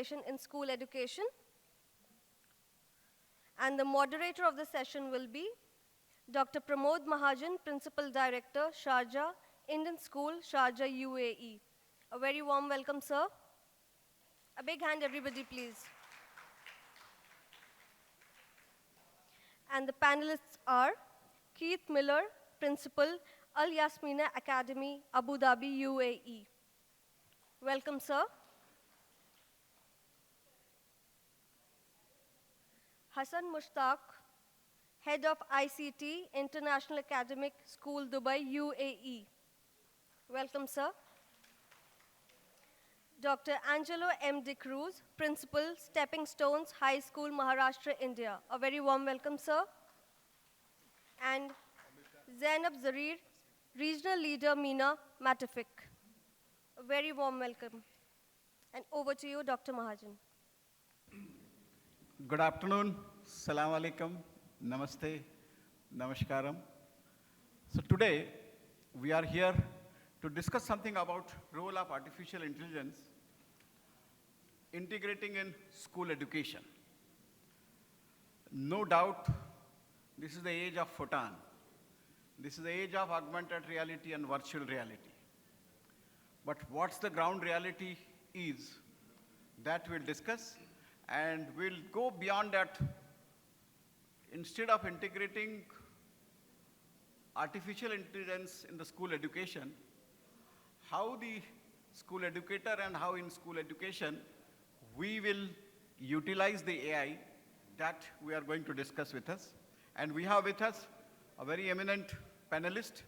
participation in school education. And the moderator of the session will be Dr. Pramod Mahajan, Principal Director, Sharjah, Indian School, Sharjah, UAE. A very warm welcome, sir. A big hand, everybody, please. And the panelists are Keith Miller, Principal, Al Yasmina Academy, Abu Dhabi, UAE. Welcome, sir. Hassan Mushtaq, Head of ICT, International Academic School, Dubai, UAE. Welcome, sir. Dr. Angelo M. De Cruz, Principal, Stepping Stones High School, Maharashtra, India. A very warm welcome, sir. And Zainab Zarir, Regional Leader, MENA, Matafik. A very warm welcome. And over to you, Dr. Mahajan. Good afternoon. Salam alaikum. Namaste. Namaskaram. So today, we are here to discuss something about role of artificial intelligence integrating in school education. No doubt, this is the age of photon. This is the age of augmented reality and virtual reality. But what's the ground reality is, that we'll discuss, and we'll go beyond that. Instead of integrating artificial intelligence in the school education, how the school educator and how in school education we will utilize the AI, that we are going to discuss with us. And we have with us a very eminent panelist.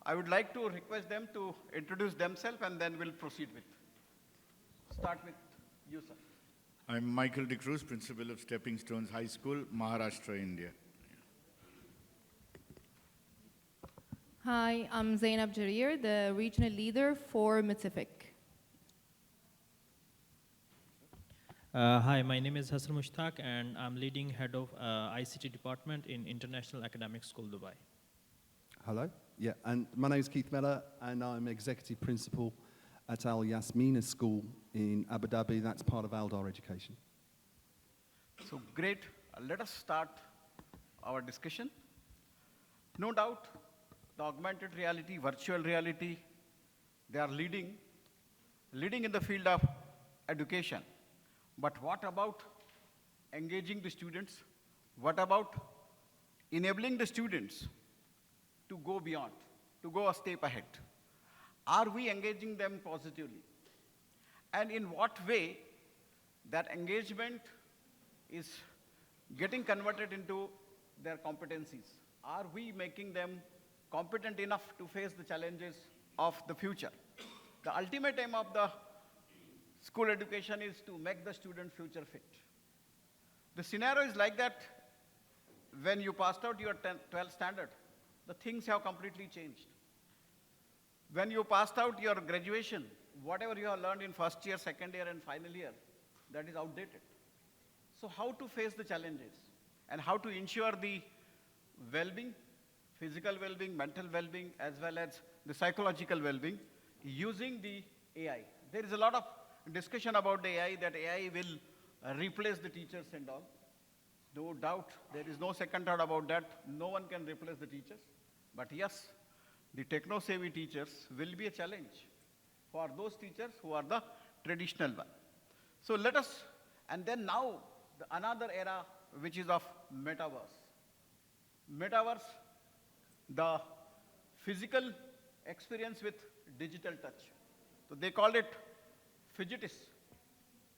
I would like to request them to introduce themselves, and then we'll proceed with. Start with you, sir. I'm Michael De Cruz, Principal of Stepping Stones High School, Maharashtra, India. Hi, I'm Zainab Jarir, the Regional Leader for Matafik. Hi, my name is Hassan Mushtaq, and I'm leading head of ICT department in International Academic School, Dubai. Hello, yeah, and my name is Keith Miller, and I'm Executive Principal at Al Yasmina School in Abu Dhabi. That's part of Aldar Education. So great. Let us start our discussion. No doubt, the augmented reality, virtual reality, they are leading in the field of education. But what about engaging the students? What about enabling the students to go beyond, to go a step ahead? Are we engaging them positively? And in what way that engagement is getting converted into their competencies? Are we making them competent enough to face the challenges of the future? The ultimate aim of the school education is to make the student future fit. The scenario is like that when you passed out your 12th standard, the things have completely changed. When you passed out your graduation, whatever you have learned in first year, second year, and final year, that is outdated. So how to face the challenges and how to ensure the well-being, physical well-being, mental well-being, as well as the psychological well-being using the AI. There is a lot of discussion about the AI, that AI will replace the teachers and all. No doubt, there is no second thought about that. No one can replace the teachers. But yes, the techno-savvy teachers will be a challenge for those teachers who are the traditional one. So let us, and then now, another era which is of metaverse. Metaverse, the physical experience with digital touch. So they call it phygitis.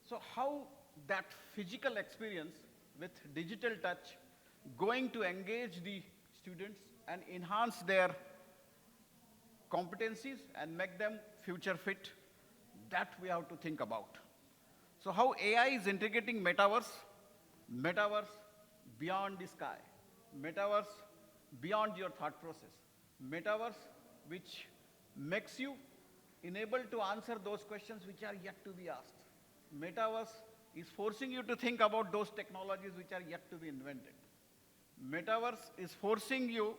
So how that physical experience with digital touch going to engage the students and enhance their competencies and make them future fit, that we have to think about. So how AI is integrating metaverse beyond the sky, metaverse beyond your thought process, metaverse which makes you enabled to answer those questions which are yet to be asked. Metaverse is forcing you to think about those technologies which are yet to be invented. Metaverse is forcing you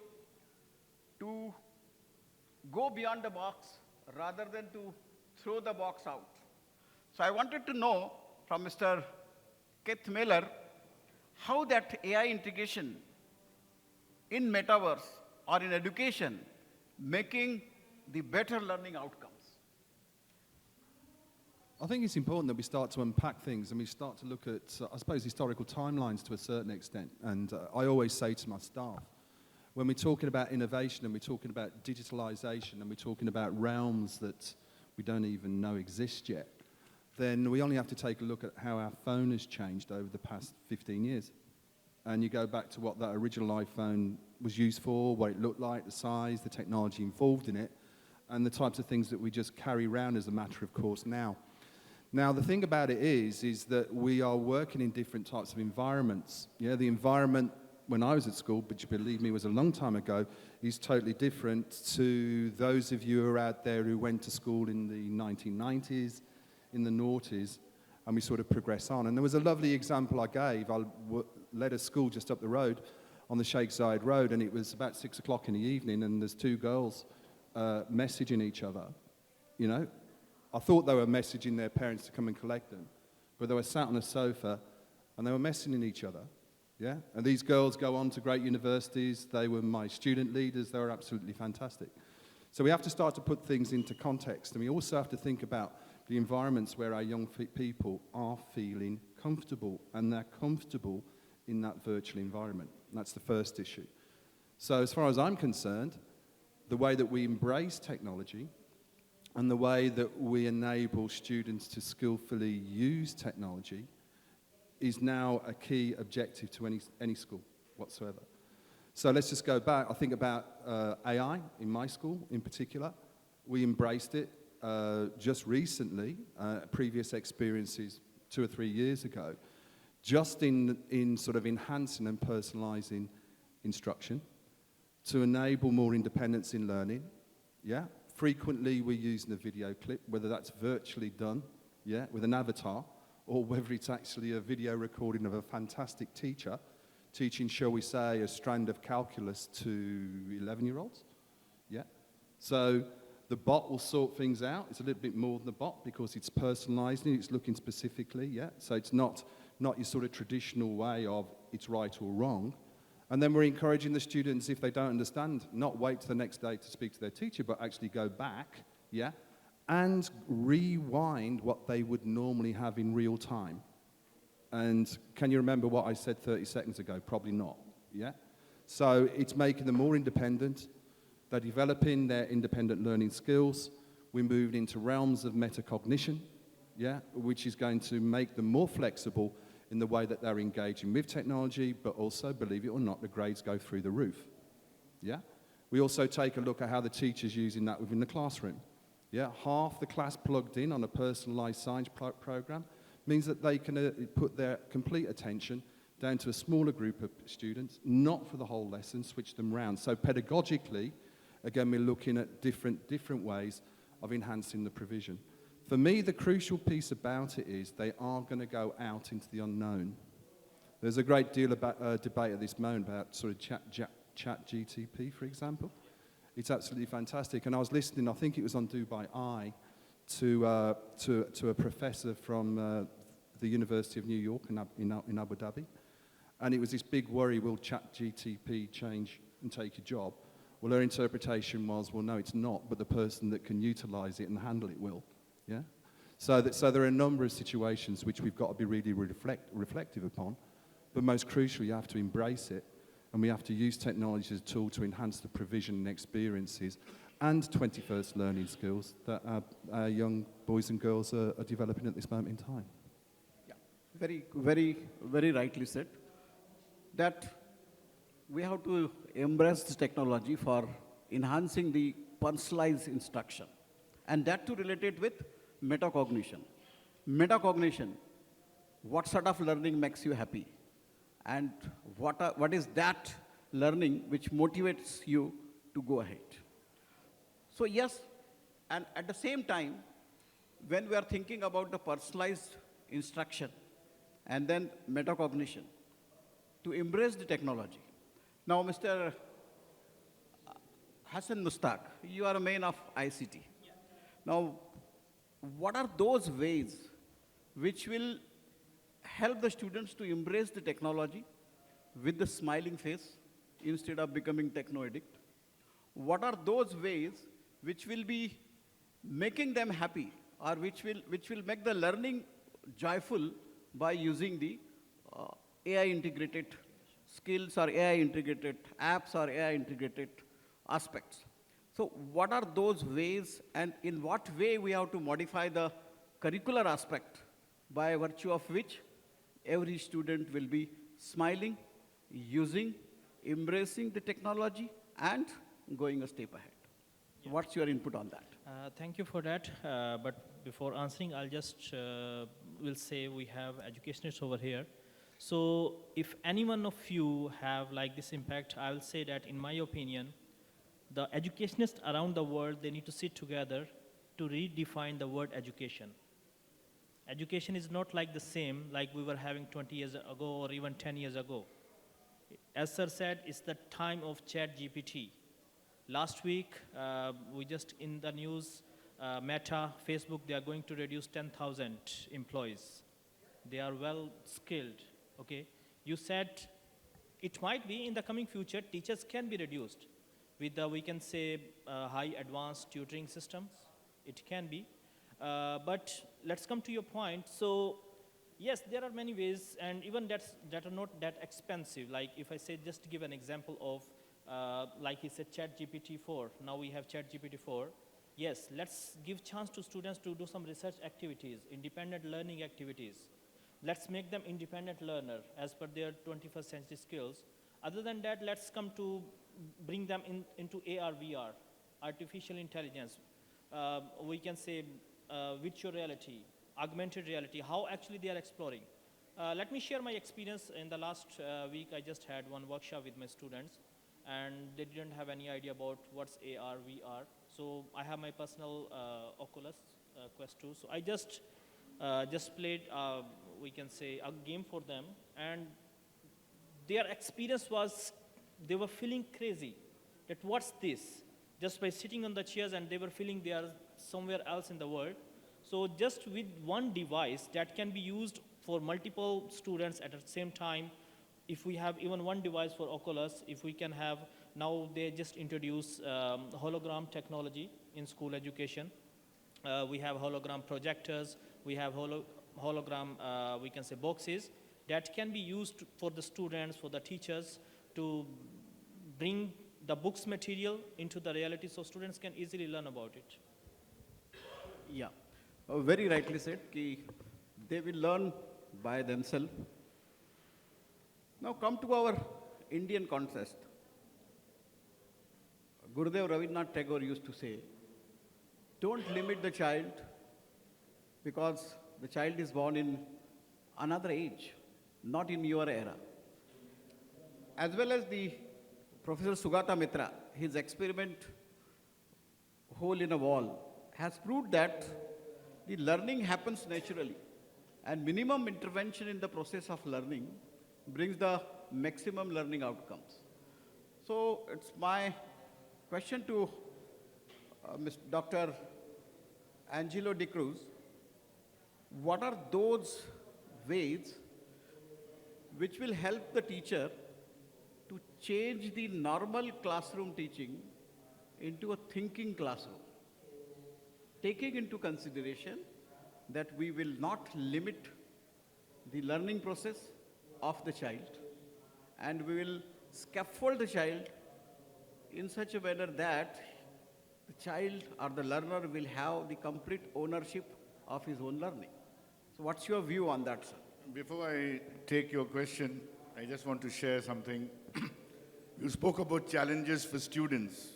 to go beyond the box rather than to throw the box out. So I wanted to know from Mr. Keith Miller how that AI integration in metaverse or in education making the better learning outcomes. I think it's important that we start to unpack things and we start to look at, I suppose, historical timelines to a certain extent. And I always say to my staff, when we're talking about innovation and we're talking about digitalization and we're talking about realms that we don't even know exist yet, then we only have to take a look at how our phone has changed over the past 15 years. And you go back to what that original iPhone was used for, what it looked like, the size, the technology involved in it, and the types of things that we just carry around as a matter of course now. Now, the thing about it is that we are working in different types of environments. Yeah, the environment when I was at school, but you believe me, was a long time ago, is totally different to those of you who are out there who went to school in the 1990s, in the noughties, and we sort of progress on. And there was a lovely example I gave. I led a school just up the road on the Sheikh Zayed Road, and it was about 6 o'clock in the evening, and there's two girls messaging each other, you know. I thought they were messaging their parents to come and collect them, but they were sat on a sofa, and they were messaging each other, yeah? And these girls go on to great universities. They were my student leaders. They were absolutely fantastic. So we have to start to put things into context, and we also have to think about the environments where our young people are feeling comfortable, and they're comfortable in that virtual environment. And that's the first issue. So as far as I'm concerned, the way that we embrace technology and the way that we enable students to skillfully use technology is now a key objective to any school whatsoever. So let's just go back. I think about AI in my school in particular. We embraced it just recently, previous experiences 2 or 3 years ago, just in sort of enhancing and personalizing instruction to enable more independence in learning, yeah? Frequently we're using a video clip, whether that's virtually done, yeah, with an avatar, or whether it's actually a video recording of a fantastic teacher teaching, shall we say, a strand of calculus to 11-year-olds, yeah? So the bot will sort things out. It's a little bit more than the bot because it's personalizing, it's looking specifically, yeah? So it's not your sort of traditional way of it's right or wrong. And then we're encouraging the students, if they don't understand, not wait till the next day to speak to their teacher, but actually go back, yeah, and rewind what they would normally have in real time. And can you remember what I said 30 seconds ago? Probably not, yeah? So it's making them more independent. They're developing their independent learning skills. We're moving into realms of metacognition, yeah, which is going to make them more flexible in the way that they're engaging with technology, but also, believe it or not, the grades go through the roof, yeah? We also take a look at how the teacher's using that within the classroom, yeah? Half the class plugged in on a personalized science program means that they can put their complete attention down to a smaller group of students, not for the whole lesson, switch them round. So pedagogically, again, we're looking at different ways of enhancing the provision. For me, the crucial piece about it is they are going to go out into the unknown. There's a great deal about debate at this moment about sort of chat GTP, for example. It's absolutely fantastic. And I was listening, I think it was on Dubai Eye, to a professor from the University of New York in Abu Dhabi. And it was this big worry, will chat GTP change and take your job? Well, her interpretation was, well, no, it's not, but the person that can utilize it and handle it will. Yeah? So there are a number of situations which we've got to be really reflective upon, but most crucially, you have to embrace it, and we have to use technology as a tool to enhance the provision and experiences and 21st learning skills that our young boys and girls are developing at this moment in time. Yeah, very rightly said, that we have to embrace this technology for enhancing the personalized instruction, and that too related with metacognition. Metacognition, what sort of learning makes you happy? And what is that learning which motivates you to go ahead? So yes, and at the same time, when we are thinking about the personalized instruction and then metacognition, to embrace the technology. Now, Mr. Hassan Mushtaq, you are a man of ICT. Yeah. Now, what are those ways which will help the students to embrace the technology with the smiling face instead of becoming techno addict? What are those ways which will be making them happy, or which will make the learning joyful by using the AI integrated skills or AI integrated apps or AI integrated aspects? So what are those ways, and in what way we have to modify the curricular aspect by virtue of which every student will be smiling, using, embracing the technology, and going a step ahead? Yeah. What's your input on that? Thank you for that. But before answering, I'll just will say we have educationists over here. So if any one of you have like this impact, I will say that in my opinion, the educationists around the world, they need to sit together to redefine the word education. Education is not like the same like we were having 20 years ago or even 10 years ago. As sir said, it's the time of Chat GPT. Last week, we just in the news, Meta, Facebook, they are going to reduce 10,000 employees. They are well skilled, okay? You said it might be in the coming future, teachers can be reduced with the, we can say, high advanced tutoring systems. It can be. But let's come to your point. So yes, there are many ways, and even that are not that expensive. Like if I say, just to give an example of, like he said, ChatGPT 4. Now we have ChatGPT 4. Yes, let's give chance to students to do some research activities, independent learning activities. Let's make them independent learner as per their 21st century skills. Other than that, let's come to bring them into AR, VR, artificial intelligence. We can say virtual reality, augmented reality, how actually they are exploring. Let me share my experience. In the last week, I just had one workshop with my students, and they didn't have any idea about what's AR, VR. So I have my personal Oculus Quest 2. So I just played, we can say, a game for them, and their experience was, they were feeling crazy, that what's this? Just by sitting on the chairs, and they were feeling they are somewhere else in the world. So just with one device that can be used for multiple students at the same time, if we have even one device for Oculus, if we can have, now they just introduce hologram technology in school education. We have hologram projectors, we have hologram, we can say, boxes that can be used for the students, for the teachers, to bring the books material into the reality so students can easily learn about it. Yeah, very rightly said, ki they will learn by themselves. Now come to our Indian context. Gurudev Rabindranath Tagore used to say, don't limit the child because the child is born in another age, not in your era. As well as the Professor Sugata Mitra, his experiment, Hole in a Wall, has proved that the learning happens naturally, and minimum intervention in the process of learning brings the maximum learning outcomes. So it's my question to Dr. Angelo De Cruz. What are those ways which will help the teacher to change the normal classroom teaching into a thinking classroom, taking into consideration that we will not limit the learning process of the child, and we will scaffold the child in such a manner that the child or the learner will have the complete ownership of his own learning. So what's your view on that, sir? Before I take your question, I just want to share something. You spoke about challenges for students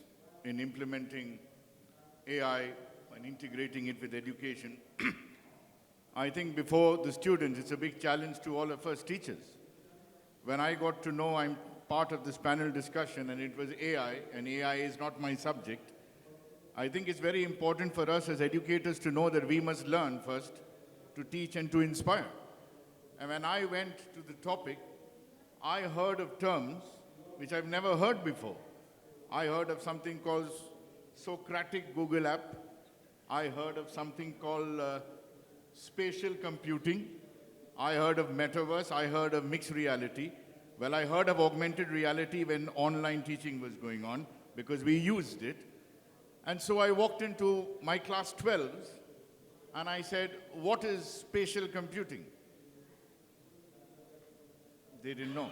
in implementing AI and integrating it with education. I think before the students, it's a big challenge to all of us teachers. When I got to know I'm part of this panel discussion and it was AI, and AI is not my subject, I think it's very important for us as educators to know that we must learn first to teach and to inspire. And when I went to the topic, I heard of terms which I've never heard before. I heard of something called Socratic Google app. I heard of something called spatial computing. I heard of metaverse. I heard of mixed reality. Well, I heard of augmented reality when online teaching was going on because we used it. And so I walked into my class 12s and I said, what is spatial computing? They didn't know.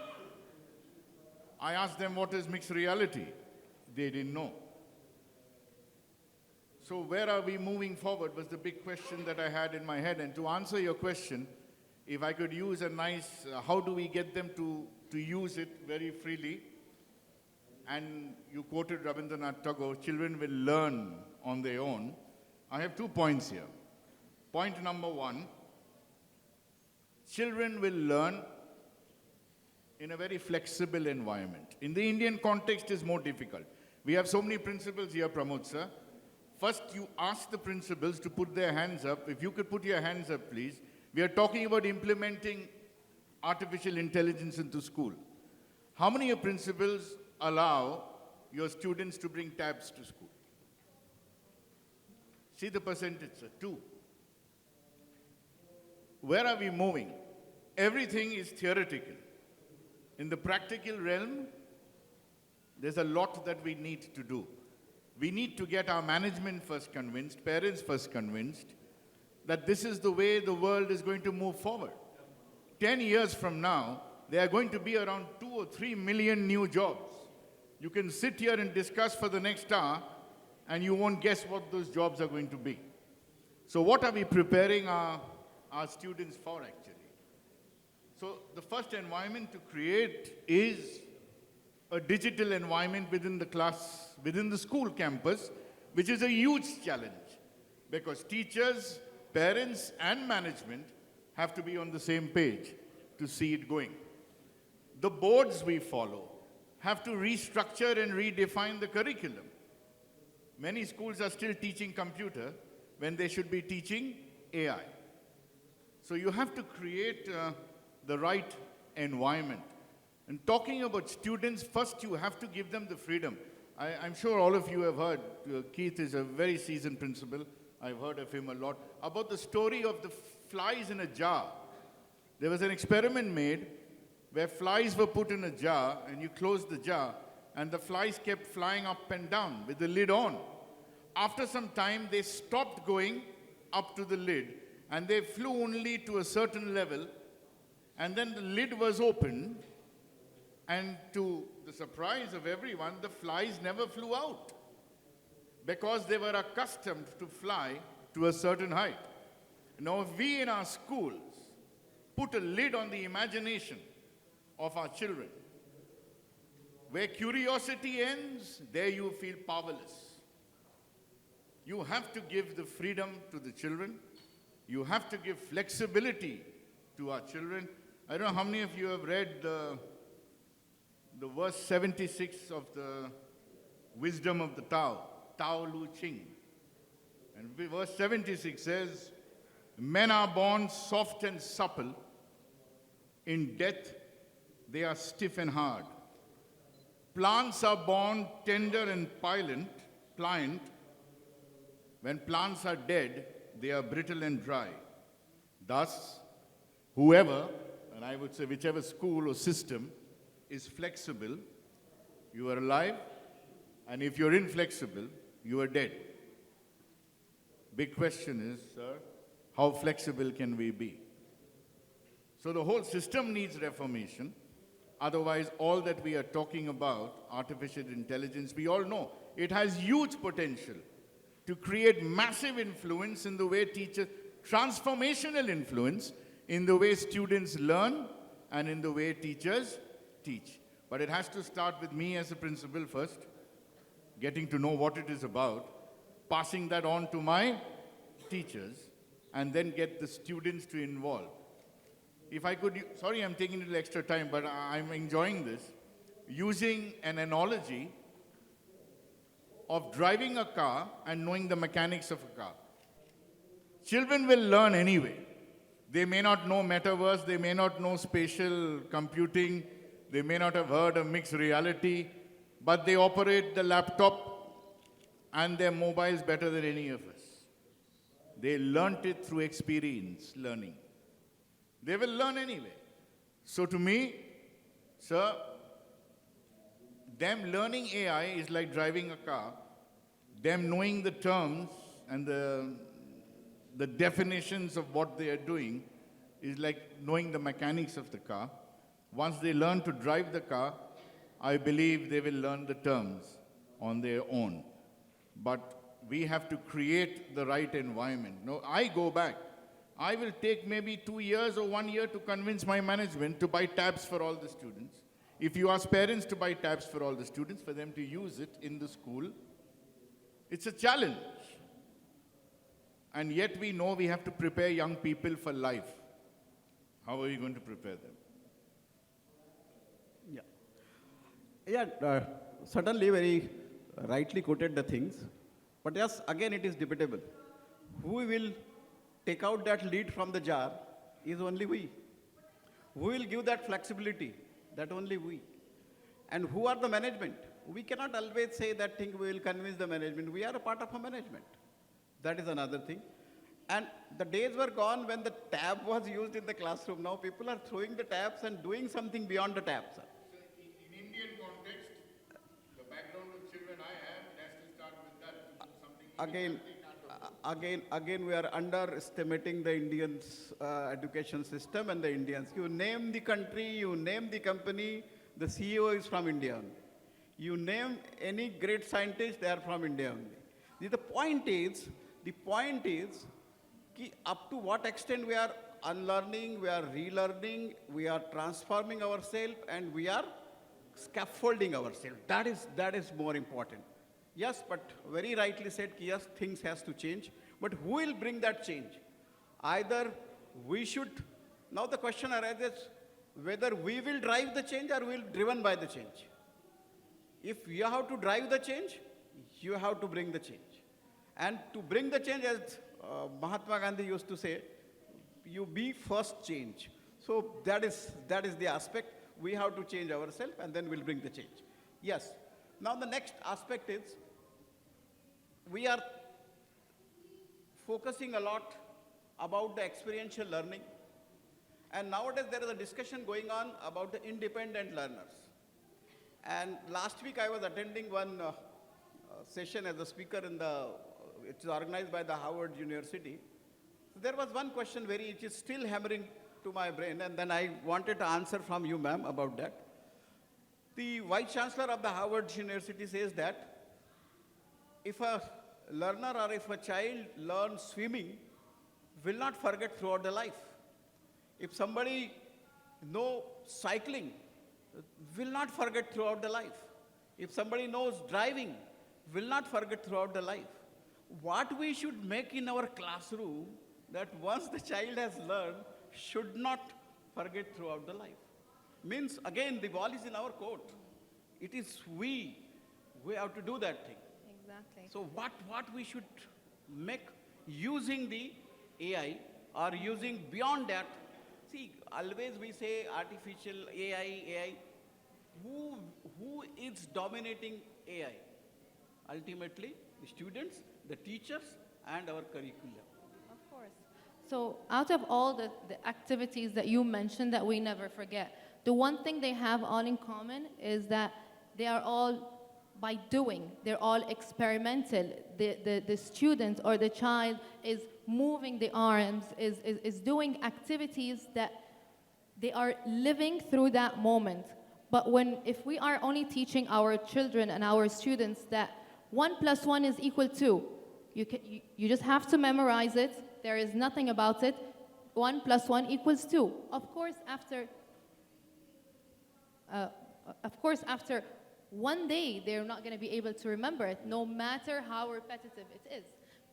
I asked them, what is mixed reality? They didn't know. So where are we moving forward was the big question that I had in my head. And to answer your question, if I could use a nice, how do we get them to use it very freely? And you quoted Rabindranath Tagore, children will learn on their own. I have 2 points here. Point number 1, children will learn in a very flexible environment. In the Indian context, it's more difficult. We have so many principals here, Pramod sir. First, you ask the principals to put their hands up. If you could put your hands up, please. We are talking about implementing artificial intelligence into school. How many of principals allow your students to bring tabs to school? See the percentage, sir, 2. Where are we moving? Everything is theoretical. In the practical realm, there's a lot that we need to do. We need to get our management first convinced, parents first convinced, that this is the way the world is going to move forward. 10 years from now, there are going to be around 2 or 3 million new jobs. You can sit here and discuss for the next hour, and you won't guess what those jobs are going to be. So what are we preparing our students for, actually? So the first environment to create is a digital environment within the class, within the school campus, which is a huge challenge because teachers, parents, and management have to be on the same page to see it going. The boards we follow have to restructure and redefine the curriculum. Many schools are still teaching computer when they should be teaching AI. So you have to create the right environment. And talking about students, first you have to give them the freedom. I'm sure all of you have heard, Keith is a very seasoned principal. I've heard of him a lot, about the story of the flies in a jar. There was an experiment made where flies were put in a jar and you closed the jar and the flies kept flying up and down with the lid on. After some time, they stopped going up to the lid and they flew only to a certain level, and then the lid was opened, and to the surprise of everyone, the flies never flew out because they were accustomed to fly to a certain height. Now, if we in our schools put a lid on the imagination of our children, where curiosity ends, there you feel powerless. You have to give the freedom to the children. You have to give flexibility to our children. I don't know how many of you have read the verse 76 of the Wisdom of the Tao, Tao Lu Ching. And verse 76 says, men are born soft and supple. In death, they are stiff and hard. Plants are born tender and pliant. When plants are dead, they are brittle and dry. Thus, whoever, and I would say whichever school or system, is flexible, you are alive, and if you're inflexible, you are dead. Big question is, sir, how flexible can we be? So the whole system needs reformation. Otherwise, all that we are talking about, artificial intelligence, we all know, it has huge potential to create massive influence in the way teachers, transformational influence in the way students learn and in the way teachers teach. But it has to start with me as a principal first, getting to know what it is about, passing that on to my teachers, and then get the students to involve. If I could, sorry I'm taking a little extra time, but I'm enjoying this, using an analogy of driving a car and knowing the mechanics of a car. Children will learn anyway. They may not know metaverse, they may not know spatial computing, they may not have heard of mixed reality, but they operate the laptop and their mobiles better than any of us. They learnt it through experience, learning. They will learn anyway. So to me, sir, them learning AI is like driving a car. Them knowing the terms and the definitions of what they are doing is like knowing the mechanics of the car. Once they learn to drive the car, I believe they will learn the terms on their own. But we have to create the right environment. No, I go back. I will take maybe 2 years or 1 year to convince my management to buy tabs for all the students. If you ask parents to buy tabs for all the students, for them to use it in the school, it's a challenge. And yet we know we have to prepare young people for life. How are you going to prepare them? Certainly very rightly quoted the things. But yes, again, it is debatable. Who will take out that lead from the jar is only we. Who will give that flexibility? That only we. And who are the management? We cannot always say that thing we will convince the management. We are a part of a management. That is another thing. And the days were gone when the tab was used in the classroom. Now people are throwing the tabs and doing something beyond the tabs. In Indian context, the background of children I have, it has to start with that. To do something Again, we are underestimating the Indians' education system and the Indians. You name the country, you name the company, the CEO is from India only. You name any great scientist, they are from India only. The point is, up to what extent we are unlearning, we are relearning, we are transforming ourselves, and we are scaffolding ourselves. That is more important. Yes, but very rightly said, yes, things has to change. But who will bring that change? Either we should, now the question arises, whether we will drive the change or we will be driven by the change. If you have to drive the change, you have to bring the change. And to bring the change, as Mahatma Gandhi used to say, you be first change. So that is the aspect. We have to change ourselves and then we'll bring the change. Yes. Now the next aspect is, we are focusing a lot about the experiential learning. And nowadays there is a discussion going on about the independent learners. And last week I was attending one session as a speaker it's organized by the Harvard University. So there was one question which is still hammering to my brain, and then I wanted to answer from you, ma'am, about that. The Vice Chancellor of the Harvard University says that if a learner or if a child learns swimming, will not forget throughout the life. If somebody knows cycling, will not forget throughout the life. If somebody knows driving, will not forget throughout the life. What we should make in our classroom, that once the child has learned, should not forget throughout the life. Means, again, the ball is in our court. It is we have to do that thing. Exactly. So what we should make using the AI or using beyond that, see, always we say artificial AI. Who is dominating AI? Ultimately, the students, the teachers, and our curriculum. Of course. So out of all the activities that you mentioned that we never forget, the one thing they have all in common is that they are all by doing. They're all experimental. The student or the child is moving the arms, is doing activities that they are living through that moment. But if we are only teaching our children and our students that 1 + 1 is equal to, you just have to memorize it. There is nothing about it. 1 + 1 = 2. Of course, after one day, they're not going to be able to remember it, no matter how repetitive it is.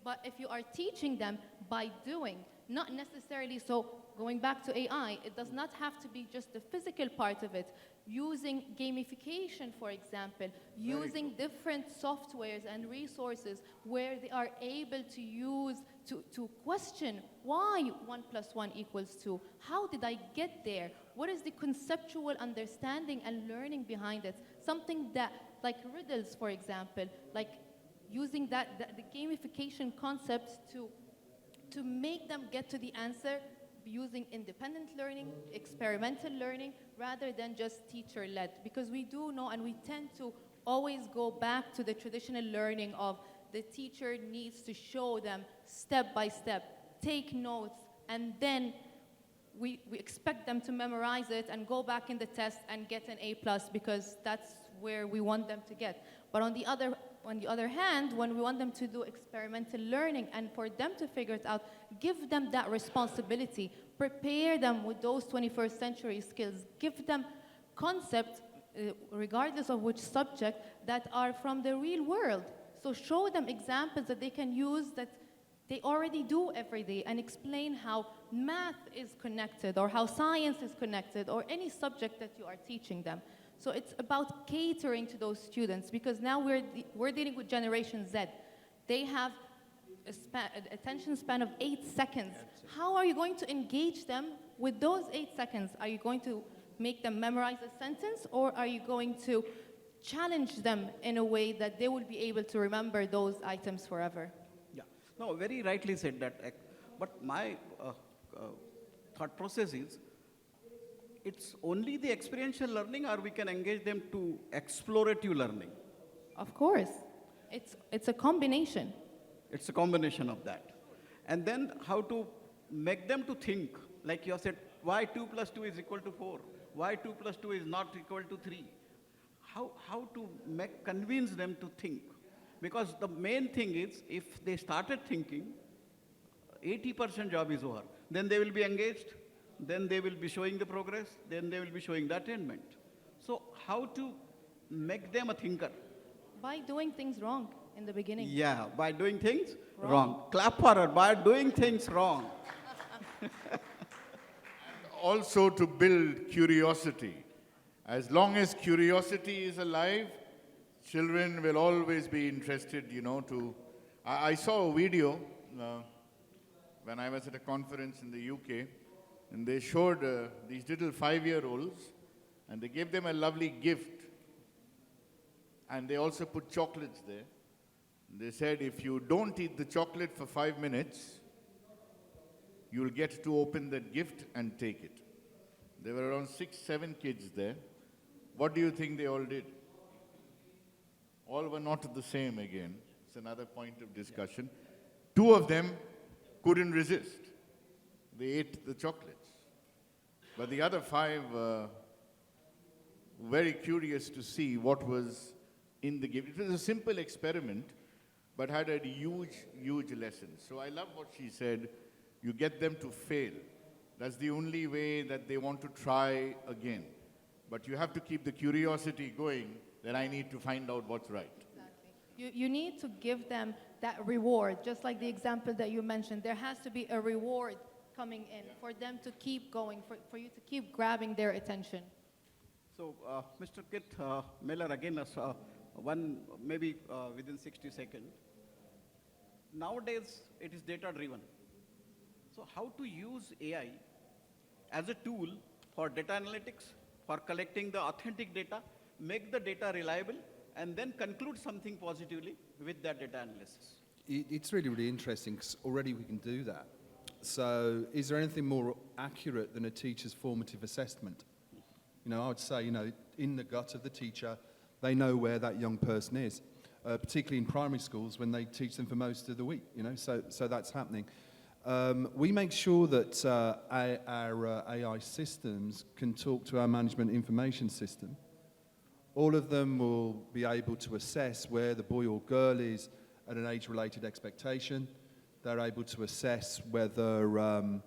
But if you are teaching them by doing, not necessarily, so going back to AI, it does not have to be just the physical part of it. Using gamification, for example, using different softwares and resources where they are able to use, to question why 1 + 1 = 2. How did I get there? What is the conceptual understanding and learning behind it? Something that, like riddles, for example, like using the gamification concepts to to make them get to the answer using independent learning, experimental learning, rather than just teacher-led. Because we do know, and we tend to always go back to the traditional learning of the teacher needs to show them step by step, take notes, and then we expect them to memorize it and go back in the test and get an A+, because that's where we want them to get. But on the other hand, when we want them to do experimental learning and for them to figure it out, give them that responsibility, prepare them with those 21st century skills, give them concepts, regardless of which subject, that are from the real world. So show them examples that they can use that they already do every day, and explain how math is connected or how science is connected or any subject that you are teaching them. So it's about catering to those students, because now we're dealing with Generation Z. They have an attention span of 8 seconds. How are you going to engage them with those 8 seconds? Are you going to make them memorize a sentence, or are you going to challenge them in a way that they will be able to remember those items forever? Yeah, no, very rightly said that. But my thought process is, it's only the experiential learning, or we can engage them to explorative learning? Of course. It's a combination. It's a combination of that. And then how to make them to think, like you have said, why 2 plus 2 is equal to 4? Why 2 plus 2 is not equal to 3? How to convince them to think? Because the main thing is, if they started thinking, 80% job is over. Then they will be engaged, then they will be showing the progress, then they will be showing the attainment. So how to make them a thinker? By doing things wrong in the beginning. Yeah, by doing things wrong. Clap for her, by doing things wrong. Also to build curiosity. As long as curiosity is alive, children will always be interested, I saw a video when I was at a conference in the UK, and they showed these little 5-year-olds, and they gave them a lovely gift. And they also put chocolates there. They said, if you don't eat the chocolate for 5 minutes, you'll get to open that gift and take it. There were around 6, 7 kids there. What do you think they all did? All were not the same again. It's another point of discussion. 2 of them couldn't resist. They ate the chocolates. But the other 5 were very curious to see what was in the gift. It was a simple experiment, but had a huge, huge lesson. So I love what she said. You get them to fail. That's the only way that they want to try again. But you have to keep the curiosity going, that I need to find out what's right. Exactly. You need to give them that reward, just like the example that you mentioned. There has to be a reward coming in for them to keep going, for you to keep grabbing their attention. So, Mr. Kit Miller, again, one maybe within 60 seconds. Nowadays, it is data-driven. So how to use AI as a tool for data analytics, for collecting the authentic data, make the data reliable, and then conclude something positively with that data analysis? It's really, really interesting, because already we can do that. So is there anything more accurate than a teacher's formative assessment? I would say, in the gut of the teacher, they know where that young person is, particularly in primary schools when they teach them for most of the week, so that's happening. We make sure that our AI systems can talk to our management information system. All of them will be able to assess where the boy or girl is at an age-related expectation. They're able to assess whether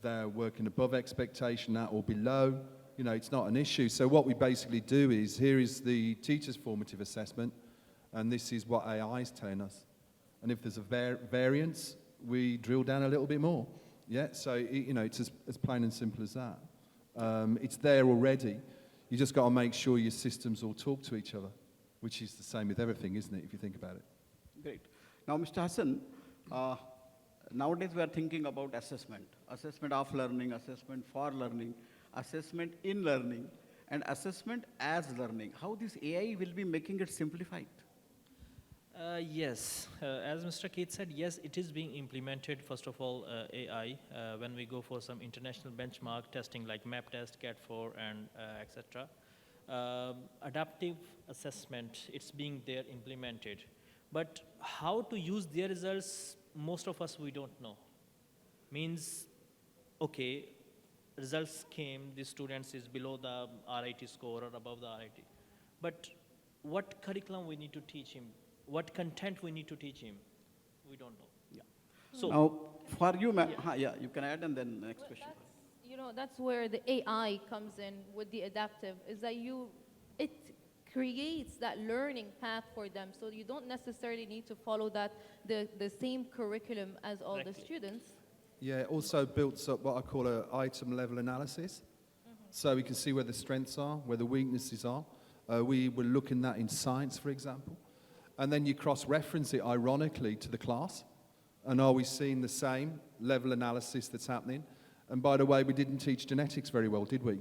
they're working above expectation at or below. It's not an issue. So what we basically do is, here is the teacher's formative assessment, and this is what AI is telling us. And if there's a variance, we drill down a little bit more. Yeah, so it's as plain and simple as that. It's there already. You just got to make sure your systems all talk to each other, which is the same with everything, isn't it, if you think about it? Great. Now, Mr. Hassan, nowadays we are thinking about assessment of learning, assessment for learning, assessment in learning, and assessment as learning. How this AI will be making it simplified? Yes, as Mr. Keith said, yes, it is being implemented. First of all, AI, when we go for some international benchmark testing like MAP test, CAT4, and etc. Adaptive assessment, it's being there implemented. But how to use their results, most of us, we don't know. Means, okay, results came, the students is below the RIT score or above the RIT. But what curriculum we need to teach him? What content we need to teach him? We don't know. Yeah. So Now, for you, ma'am, yeah, you can add and then next question. That's where the AI comes in with the adaptive, is that it creates that learning path for them, so you don't necessarily need to follow the same curriculum as all the students. Yeah, it also builds up what I call an item level analysis. So we can see where the strengths are, where the weaknesses are. We were looking at in science, for example. And then you cross-reference it, ironically, to the class. And are we seeing the same level analysis that's happening? And by the way, we didn't teach genetics very well, did we?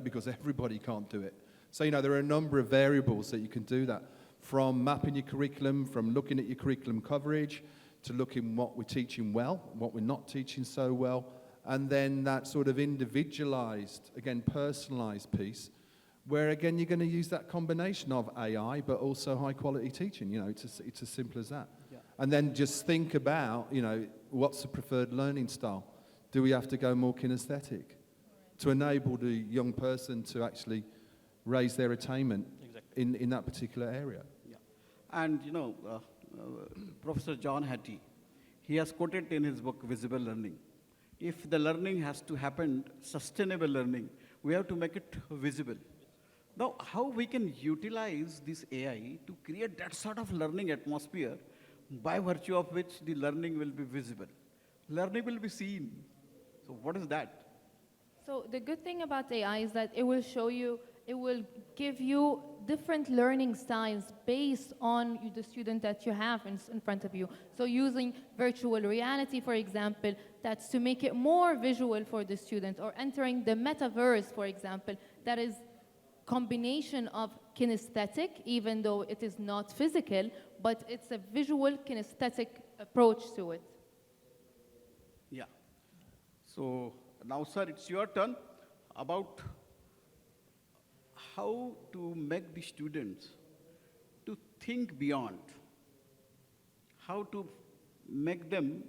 Because everybody can't do it. So, there are a number of variables that you can do that. From mapping your curriculum, from looking at your curriculum coverage, to looking what we're teaching well, what we're not teaching so well, and then that sort of individualized, again, personalized piece, where again you're going to use that combination of AI but also high quality teaching. It's as simple as that. Yeah. And then just think about, what's the preferred learning style? Do we have to go more kinesthetic to enable the young person to actually raise their attainment in that particular area? Yeah. And Professor John Hattie, he has quoted in his book Visible Learning, if the learning has to happen, sustainable learning, we have to make it visible. Now, how we can utilize this AI to create that sort of learning atmosphere by virtue of which the learning will be visible? Learning will be seen. So what is that? So the good thing about AI is that it will give you different learning styles based on the student that you have in front of you. So using virtual reality, for example, that's to make it more visual for the student, or entering the metaverse, for example, that is combination of kinesthetic, even though it is not physical, but it's a visual kinesthetic approach to it. Yeah. So now, sir, it's your turn about how to make the students to think beyond, how to make them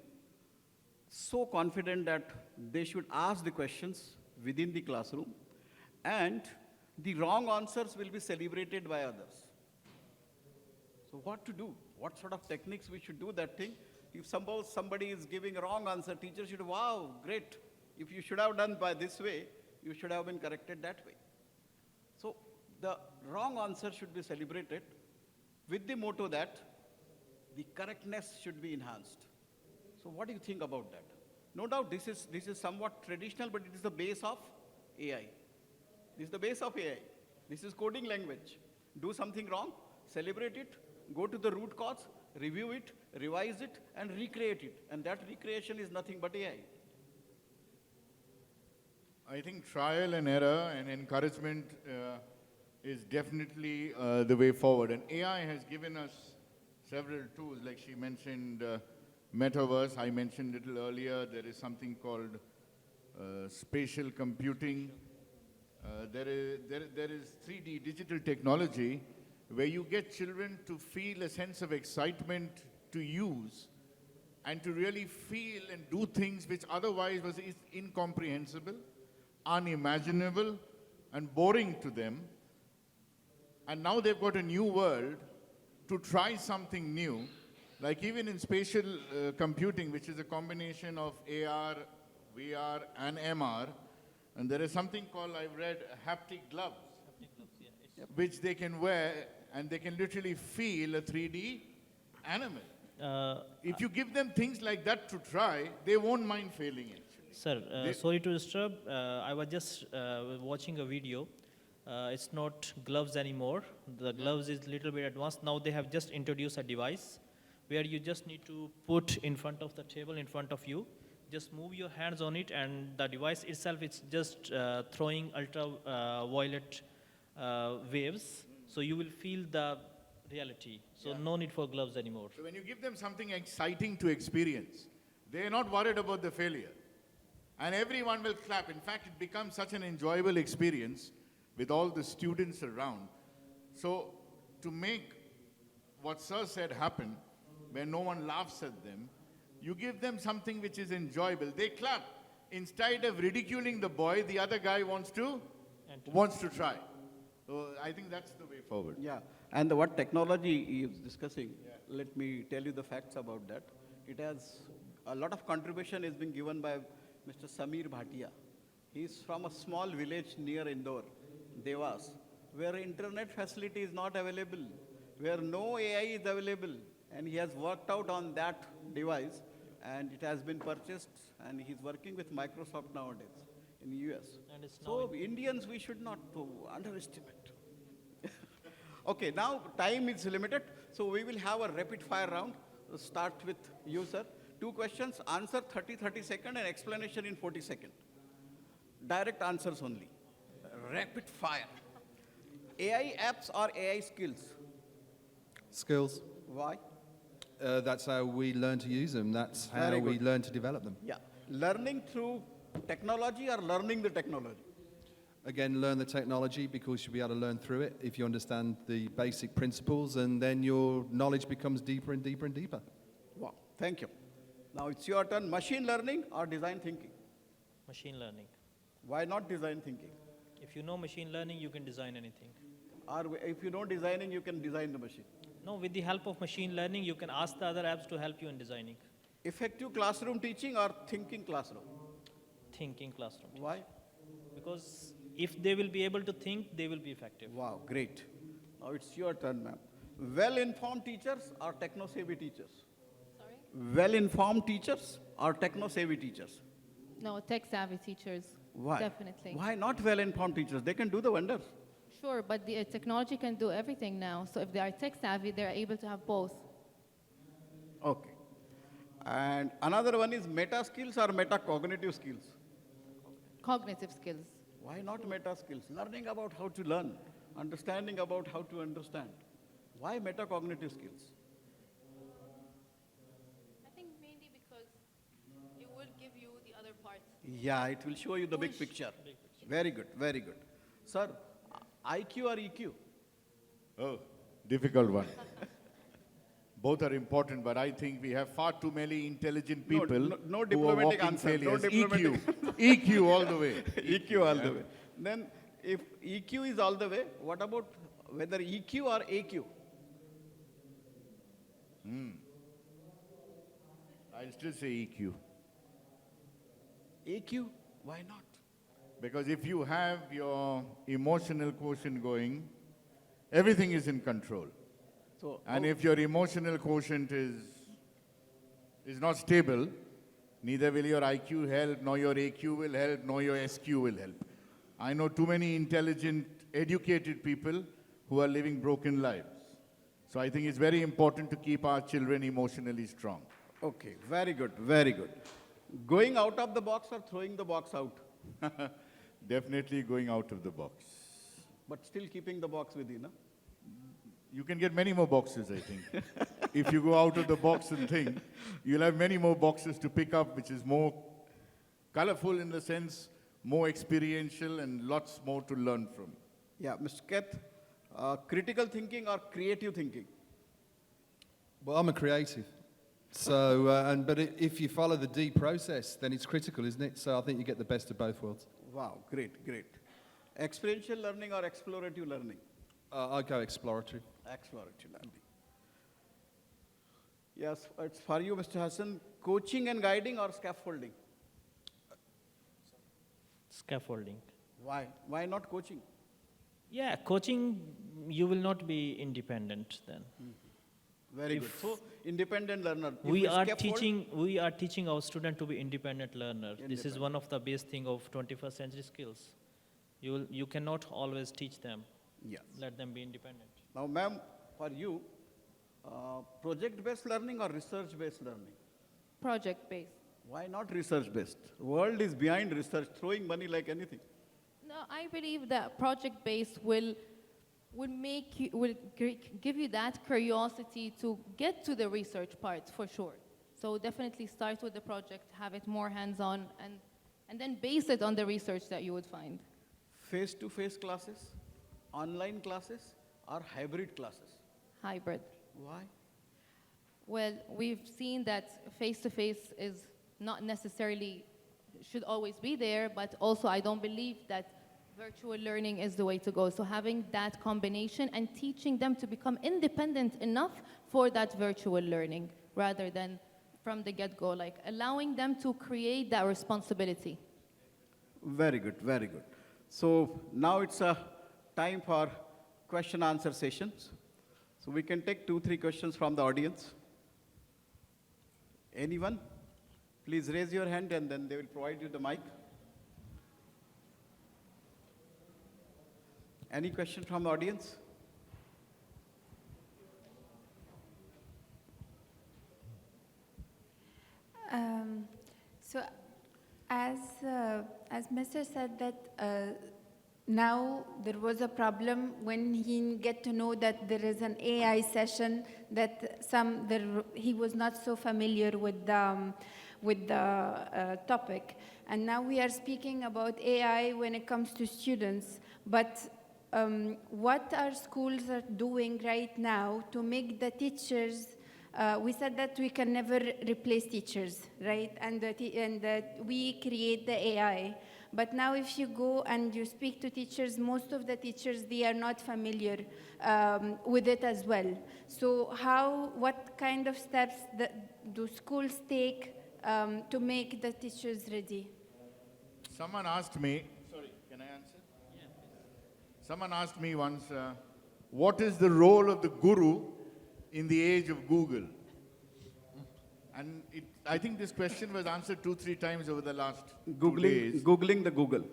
so confident that they should ask the questions within the classroom, and the wrong answers will be celebrated by others. So what to do? What sort of techniques we should do that thing? If somebody is giving a wrong answer, teacher should, wow, great. If you should have done by this way, you should have been corrected that way. So the wrong answer should be celebrated with the motto that the correctness should be enhanced. So what do you think about that? No doubt this is somewhat traditional, but it is the base of AI. This is the base of AI. This is coding language. Do something wrong, celebrate it, go to the root cause, review it, revise it, and recreate it. And that recreation is nothing but AI. I think trial and error and encouragement is definitely the way forward. And AI has given us several tools, like she mentioned metaverse. I mentioned a little earlier, there is something called spatial computing. There is 3D digital technology where you get children to feel a sense of excitement to use and to really feel and do things which otherwise was incomprehensible, unimaginable, and boring to them. And now they've got a new world to try something new, like even in spatial computing, which is a combination of AR, VR, and MR. And there is something called, I've read, haptic gloves, which they can wear, and they can literally feel a 3D animal. If you give them things like that to try, they won't mind failing it. Sir, sorry to disturb. I was just watching a video. It's not gloves anymore. The gloves is a little bit advanced. Now they have just introduced a device where you just need to put in front of the table in front of you. Just move your hands on it, and the device itself is just throwing ultraviolet waves. So you will feel the reality. So no need for gloves anymore. So when you give them something exciting to experience, they're not worried about the failure. And everyone will clap. In fact, it becomes such an enjoyable experience with all the students around. So to make what Sir said happen, where no one laughs at them, you give them something which is enjoyable. They clap. Instead of ridiculing the boy, the other guy wants to try. So I think that's the way forward. Yeah, and what technology he is discussing, let me tell you the facts about that. It has, a lot of contribution is being given by Mr. Samir Bhatia. He is from a small village near Indore, Devas, where internet facility is not available, where no AI is available, and he has worked out on that device, and it has been purchased, and he's working with Microsoft nowadays in the US. And it's So Indians, we should not underestimate. Okay, now time is limited, so we will have a rapid fire round. We'll start with you, sir. 2 questions, answer 30 seconds, and explanation in 40 seconds. Direct answers only. Rapid fire. AI apps or AI skills? Skills. Why? That's how we learn to use them. That's how Very we good. learn to develop them. Yeah. Learning through technology or learning the technology? Again, learn the technology because you'll be able to learn through it if you understand the basic principles, and then your knowledge becomes deeper and deeper and deeper. Wow, thank you. Now it's your turn. Machine learning or design thinking? Machine learning. Why not design thinking? If you know machine learning, you can design anything. Or if you know designing, you can design the machine. No, with the help of machine learning, you can ask the other apps to help you in designing. Effective classroom teaching or thinking classroom? Thinking classroom. Why? Because if they will be able to think, they will be effective. Wow, great. Now it's your turn, ma'am. Well-informed teachers or techno-savvy teachers? Sorry? Well-informed teachers or techno-savvy teachers? No, tech-savvy teachers. Why? Definitely. Why not well-informed teachers? They can do the wonders. Sure, but the technology can do everything now. So if they are tech-savvy, they're able to have both. Okay. And another one is meta skills or metacognitive skills? Cognitive skills. Why not meta skills? Learning about how to learn, understanding about how to understand. Why metacognitive skills? I think mainly because it will give you the other parts. Yeah, it will show you the big picture. Very good, very good. Sir, IQ or EQ? Oh, difficult one. Both are important, but I think we have far too many intelligent No, people no who are diplomatic walking answer, no failures. diplomatic. EQ. EQ all the way. EQ all the way. Then if EQ is all the way, what about whether EQ or AQ? I'll still say EQ. AQ? Why not? Because if you have your emotional quotient going, everything is in control. So, And if your emotional quotient is not stable, neither will your IQ help, nor your AQ will help, nor your SQ will help. I know too many intelligent, educated people who are living broken lives. So I think it's very important to keep our children emotionally strong. okay, very good, very good. Going out of the box or throwing the box out, Definitely going out of the box. but still keeping the box within, huh? You can get many more boxes, I think. If you go out of the box and think, you'll have many more boxes to pick up, which is more colorful in the sense, more experiential, and lots more to learn from. Yeah, Mr. Keth, critical thinking or creative thinking? Well, I'm a creative. So, but if you follow the D process, then it's critical, isn't it? So I think you get the best of both worlds. Wow, great, great. Experiential learning or explorative learning? I go exploratory. Exploratory learning. Yes, it's for you, Mr. Hassan. Coaching and guiding or scaffolding? Scaffolding. Why? Why not coaching? Yeah, coaching, you will not be independent then. Very good. So, independent learner. If We are scaffold- teaching our student to be independent learner. This is one of the base thing of 21st century skills. You cannot always teach them. Yes. Let them be independent. Now, ma'am, for you, project-based learning or research-based learning? Project-based. Why not research-based? World is behind research, throwing money like anything. No, I believe that project-based will give you that curiosity to get to the research part for sure. So definitely start with the project, have it more hands-on, and then base it on the research that you would find. Face-to-face classes, online classes, or hybrid classes? Hybrid. Why? Well, we've seen that face-to-face is not necessarily, should always be there, but also I don't believe that virtual learning is the way to go. So having that combination and teaching them to become independent enough for that virtual learning rather than from the get-go, like allowing them to create that responsibility. Very good, very good. So now it's a time for question-answer sessions. So we can take 2-3 questions from the audience. Anyone? Please raise your hand and then they will provide you the mic. Any question from the audience? So, as Mr. said that now there was a problem when he get to know that there is an AI session that he was not so familiar with the topic, and now we are speaking about AI when it comes to students, but. What our schools are doing right now to make the teachers, we said that we can never replace teachers, right? And that we create the AI. But now if you go and you speak to teachers, most of the teachers, they are not familiar with it as well. So what kind of steps do schools take to make the teachers ready? Someone asked me, sorry, can I answer? Someone asked me once, what is the role of the guru in the age of Google? And I think this question was answered 2-3 times over the last 2 days. Googling the Google.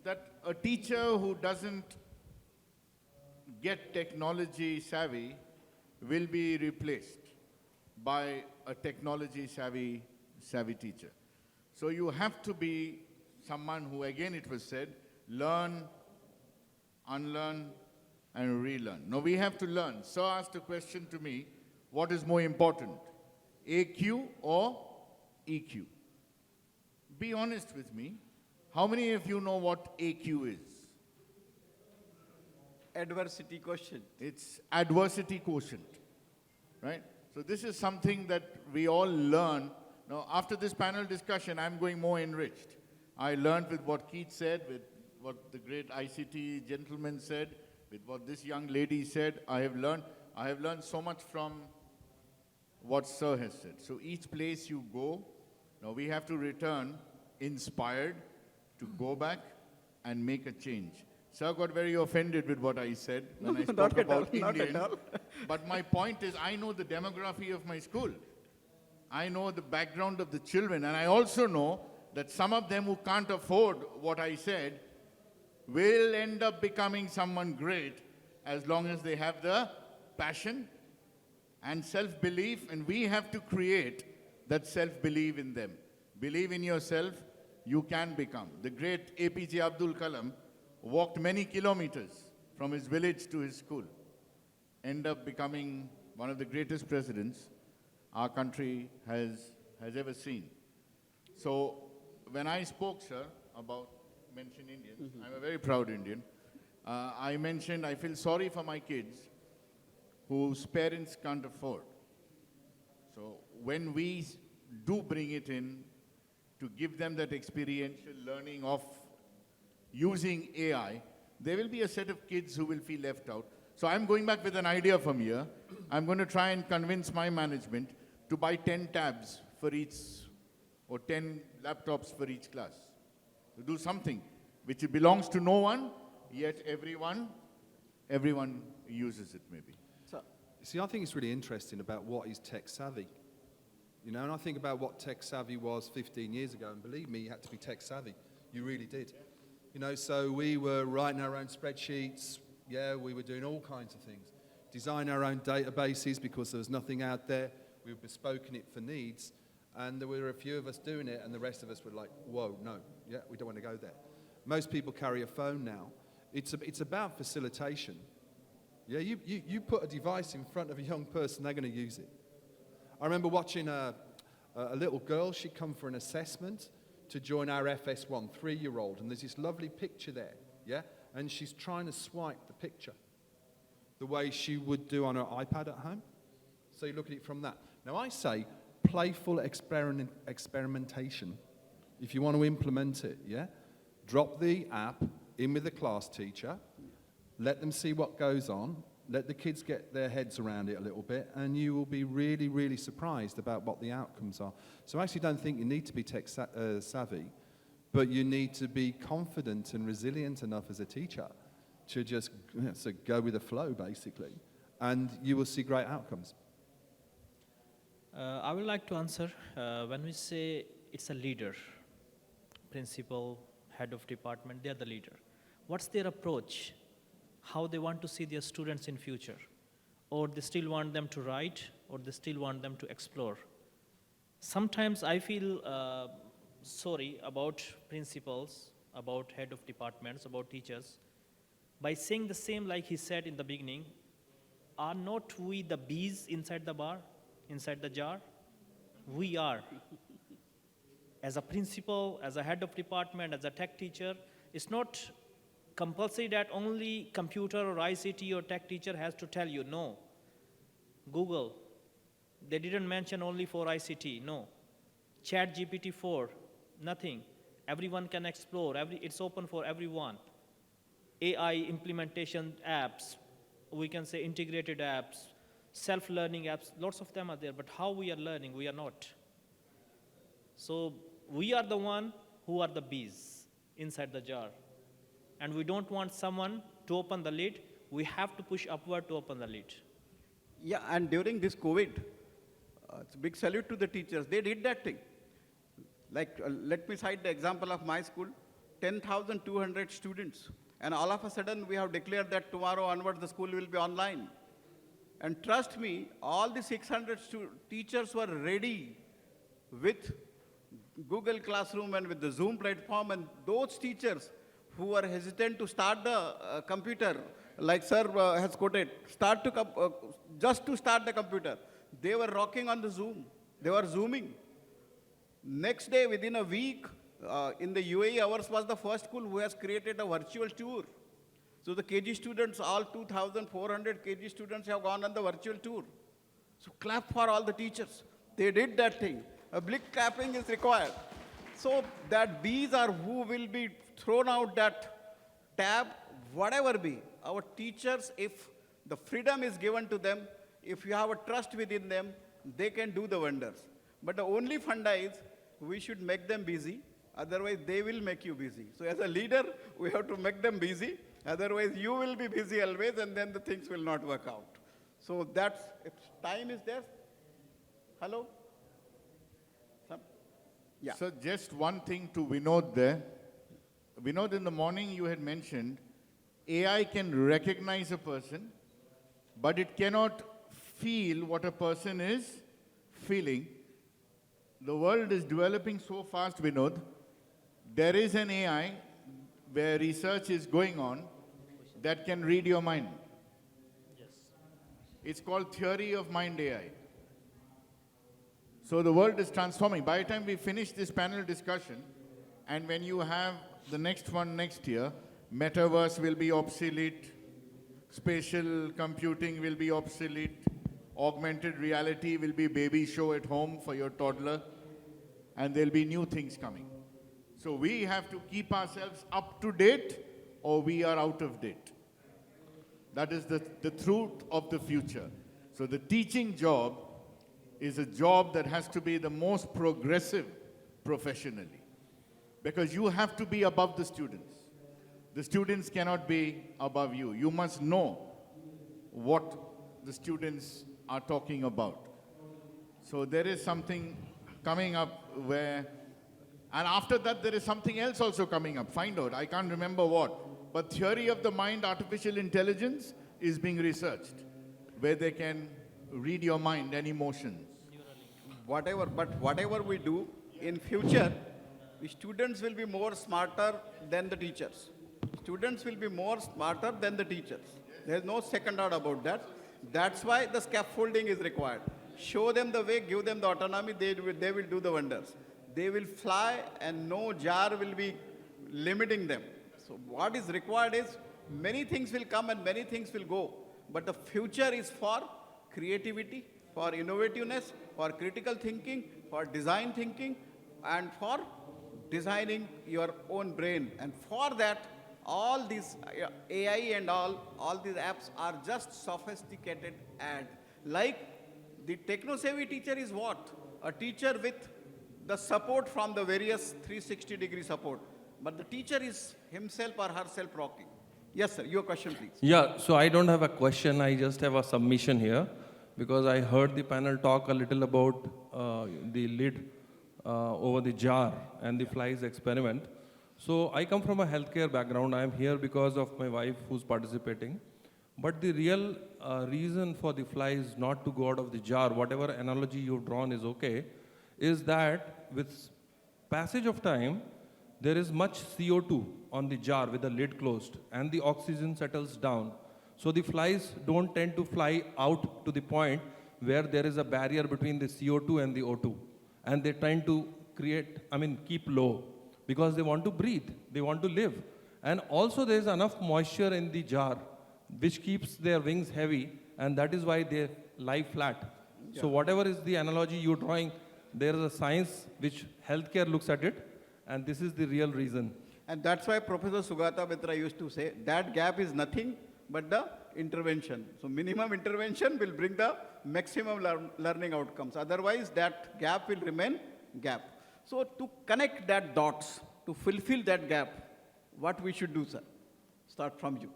That a teacher who doesn't get technology savvy will be replaced by a technology savvy teacher. So you have to be someone who, again it was said, learn, unlearn, and relearn. Now we have to learn. Sir asked a question to me, what is more important, AQ or EQ? Be honest with me. How many of you know what AQ is? Adversity quotient. It's adversity quotient, right? So this is something that we all learn. Now after this panel discussion, I'm going more enriched. I learned with what Keith said, with what the great ICT gentleman said, with what this young lady said. I have learned so much from what Sir has said. So each place you go, now we have to return inspired to go back and make a change. Sir got very offended with what I said when I spoke about Indian. But my point is, I know the demography of my school. I know the background of the children, and I also know that some of them who can't afford what I said will end up becoming someone great as long as they have the passion and self-belief, and we have to create that self-belief in them. Believe in yourself, you can become. The great APJ Abdul Kalam walked many kilometers from his village to his school, ended up becoming one of the greatest presidents our country has ever seen. So when I spoke, sir, about mention Indians, I'm a very proud Indian. I mentioned I feel sorry for my kids whose parents can't afford. So when we do bring it in to give them that experiential learning of using AI, there will be a set of kids who will feel left out. So I'm going back with an idea from here. I'm going to try and convince my management to buy 10 tabs for each, or 10 laptops for each class. To do something which belongs to no one, yet everyone uses it maybe. So, see, I think it's really interesting about what is tech savvy. You know, and I think about what tech savvy was 15 years ago, and believe me, you had to be tech savvy. You really did. You know, so we were writing our own spreadsheets. Yeah, we were doing all kinds of things. Design our own databases because there was nothing out there. We were bespoking it for needs. And there were a few of us doing it, and the rest of us were like, whoa, no, yeah, we don't want to go there. Most people carry a phone now. It's about facilitation. Yeah, you put a device in front of a young person, they're going to use it. I remember watching a little girl, she'd come for an assessment to join our FS1, 3-year-old, and there's this lovely picture there, yeah? And she's trying to swipe the picture the way she would do on her iPad at home. So you look at it from that. Now I say playful experimentation. If you want to implement it, yeah? Drop the app in with the class teacher, let them see what goes on, let the kids get their heads around it a little bit, and you will be really, really surprised about what the outcomes are. So I actually don't think you need to be tech savvy, but you need to be confident and resilient enough as a teacher to just so go with the flow, basically, and you will see great outcomes. I would like to answer when we say it's a leader, principal, head of department, they're the leader. What's their approach? How they want to see their students in future? Or they still want them to write, or they still want them to explore? Sometimes I feel sorry about principals, about head of departments, about teachers. By saying the same like he said in the beginning, are not we the bees inside the bar, inside the jar? We are. As a principal, as a head of department, as a tech teacher, it's not compulsory that only computer or ICT or tech teacher has to tell you, no. Google, they didn't mention only for ICT, no. Chat GPT 4, nothing. Everyone can explore, it's open for everyone. AI implementation apps, we can say integrated apps, self-learning apps, lots of them are there, but how we are learning, we are not. So we are the one who are the bees inside the jar. And we don't want someone to open the lid, we have to push upward to open the lid. Yeah, and during this COVID, it's a big salute to the teachers. They did that thing. Like, let me cite the example of my school, 10,200 students. And all of a sudden, we have declared that tomorrow onwards, the school will be online. And trust me, all the 600 teachers were ready with Google Classroom and with the Zoom platform, and those teachers who were hesitant to start the computer, like sir has quoted, just to start the computer, they were rocking on the Zoom. They were Zooming. Next day, within a week, in the UAE, ours was the first school who has created a virtual tour. So the KG students, all 2,400 KG students have gone on the virtual tour. So clap for all the teachers. They did that thing. A big clapping is required. So that these are who will be thrown out that tab, whatever be. Our teachers, if the freedom is given to them, if you have a trust within them, they can do the wonders. But the only funda is, we should make them busy, otherwise they will make you busy. So as a leader, we have to make them busy, otherwise you will be busy always, and then the things will not work out. So that's, if time is there. Hello? Yeah. So just one thing to Vinod there. Vinod, in the morning you had mentioned AI can recognize a person, but it cannot feel what a person is feeling. The world is developing so fast, Vinod. There is an AI where research is going on that can read your mind. Yes. It's called theory of mind AI. So the world is transforming. By the time we finish this panel discussion, and when you have the next one next year, metaverse will be obsolete, spatial computing will be obsolete, augmented reality will be baby show at home for your toddler, and there'll be new things coming. So we have to keep ourselves up to date, or we are out of date. That is the truth of the future. So the teaching job is a job that has to be the most progressive professionally, because you have to be above the students. The students cannot be above you. You must know what the students are talking about. So there is something coming up where, and after that there is something else also coming up. Find out, I can't remember what. But theory of the mind, artificial intelligence is being researched, where they can read your mind and emotions. Whatever we do in future, the students will be more smarter than the teachers. Students will be more smarter than the teachers. There's no second doubt about that. That's why the scaffolding is required. Show them the way, give them the autonomy, they will do the wonders. They will fly and no jar will be limiting them. So what is required is many things will come and many things will go. But the future is for creativity, for innovativeness, for critical thinking, for design thinking, and for designing your own brain. And for that, all these AI and all these apps are just sophisticated ad. Like the techno-savvy teacher is what? A teacher with the support from the various 360-degree support. But the teacher is himself or herself rocking. Yes, sir, your question, please. Yeah, so I don't have a question, I just have a submission here, because I heard the panel talk a little about the lid over the jar and the flies experiment. So I come from a healthcare background. I am here because of my wife who's participating. But the real reason for the flies not to go out of the jar, whatever analogy you've drawn is okay, is that with passage of time, there is much CO2 on the jar with the lid closed and the oxygen settles down. So the flies don't tend to fly out to the point where there is a barrier between the CO2 and the O2. And they tend to keep low because they want to breathe, they want to live. And also there is enough moisture in the jar which keeps their wings heavy, and that is why they lie flat. Yeah. So whatever is the analogy you're drawing, there is a science which healthcare looks at it, and this is the real reason. And that's why Professor Sugata Mitra used to say, that gap is nothing but the intervention. So minimum intervention will bring the maximum learning outcomes. Otherwise, that gap will remain gap. So to connect that dots, to fulfill that gap, what we should do, sir? Start from you.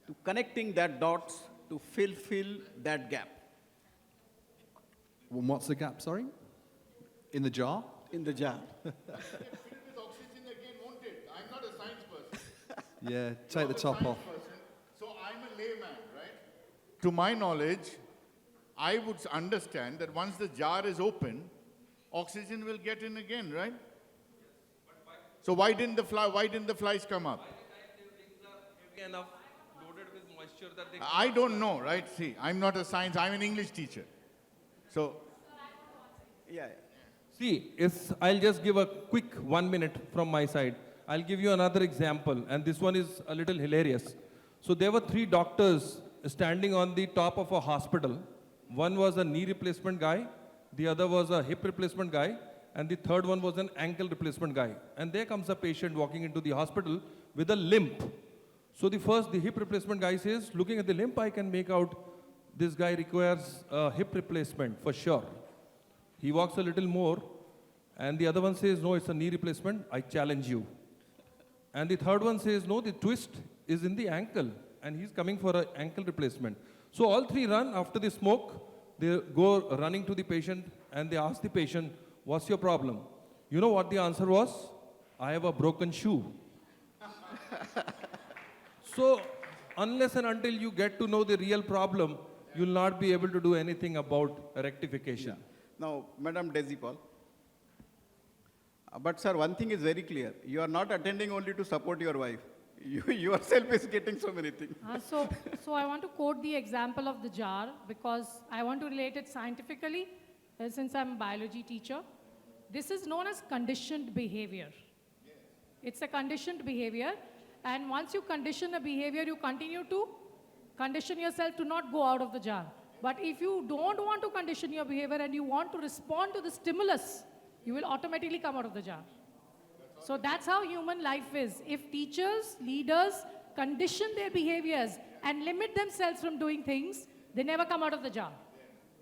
To connecting that dots to fulfill that gap. Well, what's the gap, sorry? In the jar? In the jar. Yeah, take the top off. So I'm a layman, right? To my knowledge, I would understand that once the jar is open, oxygen will get in again, right? So why didn't the flies come up? By the time their wings are heavy enough, loaded with moisture that they... I don't know, right? See, I'm not a science, I'm an English teacher. So... Yeah. See, I'll just give a quick 1 minute from my side. I'll give you another example, and this one is a little hilarious. So there were 3 doctors standing on the top of a hospital. One was a knee replacement guy, the other was a hip replacement guy, and the third one was an ankle replacement guy. And there comes a patient walking into the hospital with a limp. So the hip replacement guy says, looking at the limp, I can make out this guy requires a hip replacement for sure. He walks a little more, and the other one says, no, it's a knee replacement, I challenge you. And the third one says, no, the twist is in the ankle, and he's coming for an ankle replacement. So all 3 run after the smoke. They go running to the patient, and they ask the patient, what's your problem? You know what the answer was? I have a broken shoe. So unless and until you get to know the real problem, you'll not be able to do anything about rectification. Yeah. Now, Madam Daisy Paul. But sir, one thing is very clear. You are not attending only to support your wife. You yourself is getting so many things. So I want to quote the example of the jar because I want to relate it scientifically since I'm a biology teacher. This is known as conditioned behavior. It's a conditioned behavior, and once you condition a behavior, you continue to condition yourself to not go out of the jar. But if you don't want to condition your behavior and you want to respond to the stimulus, you will automatically come out of the jar. So that's how human life is. If teachers, leaders condition their behaviors and limit themselves from doing things, they never come out of the jar.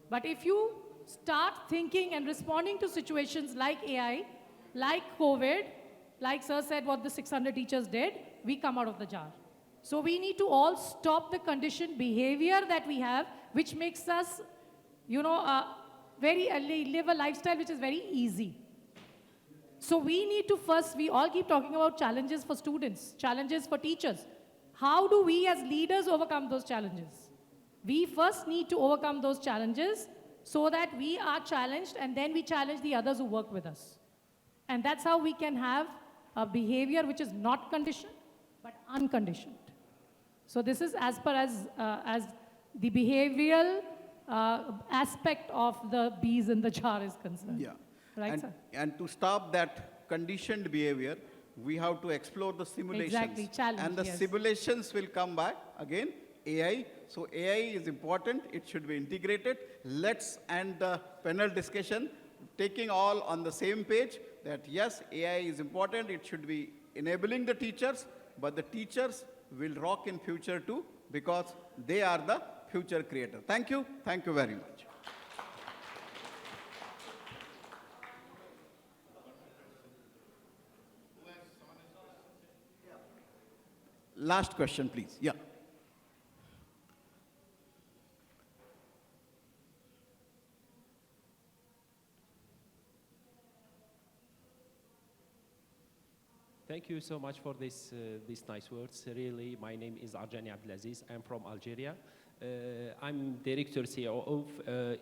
But if you start thinking and responding to situations like AI, like COVID, like Sir said what the 600 teachers did, we come out of the jar. So we need to all stop the conditioned behavior that we have, which makes us, live a lifestyle which is very easy. So we need to first, we all keep talking about challenges for students, challenges for teachers. How do we as leaders overcome those challenges? We first need to overcome those challenges so that we are challenged and then we challenge the others who work with us. And that's how we can have a behavior which is not conditioned, but unconditioned. So this is as per as the behavioral aspect of the bees in the jar is concerned. Yeah. Right, sir? And to stop that conditioned behavior, we have to explore the simulations. Exactly, challenge, and the yes. simulations will come back again, AI. So AI is important, it should be integrated. Let's end the panel discussion, taking all on the same page that yes, AI is important, it should be enabling the teachers, but the teachers will rock in future too, because they are the future creator. Thank you very much. Last question, please. Yeah. Thank you so much for these nice words. Really, my name is Arjani Abdelaziz. I'm from Algeria. I'm director CEO of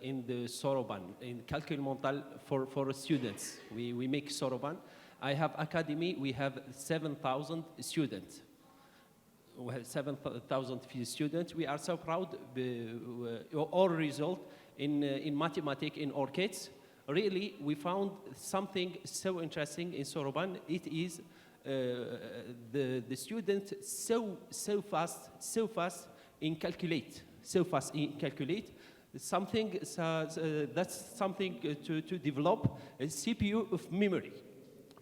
in the Soroban, in Calcul Mental for students. We make Soroban. I have academy. We have 7,000 students. We have 7,000 students. We are so proud our result in mathematics in our kids. Really, we found something so interesting in Soroban. It is the students so fast in calculate. Something that's something to develop a CPU of memory.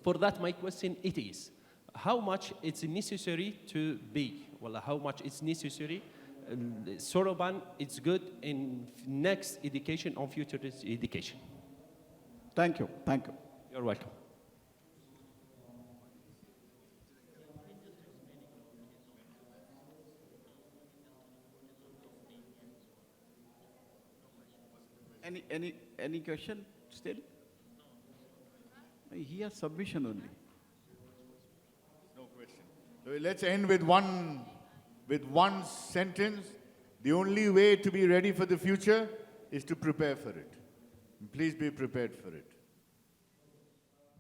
For that, my question it is, how much it's necessary to be? Well, how much it's necessary? Soroban, it's good in next education or future education. Thank you. You're welcome. Any question still? He has submission only. No question. So let's end with one sentence. The only way to be ready for the future is to prepare for it. Please be prepared for it.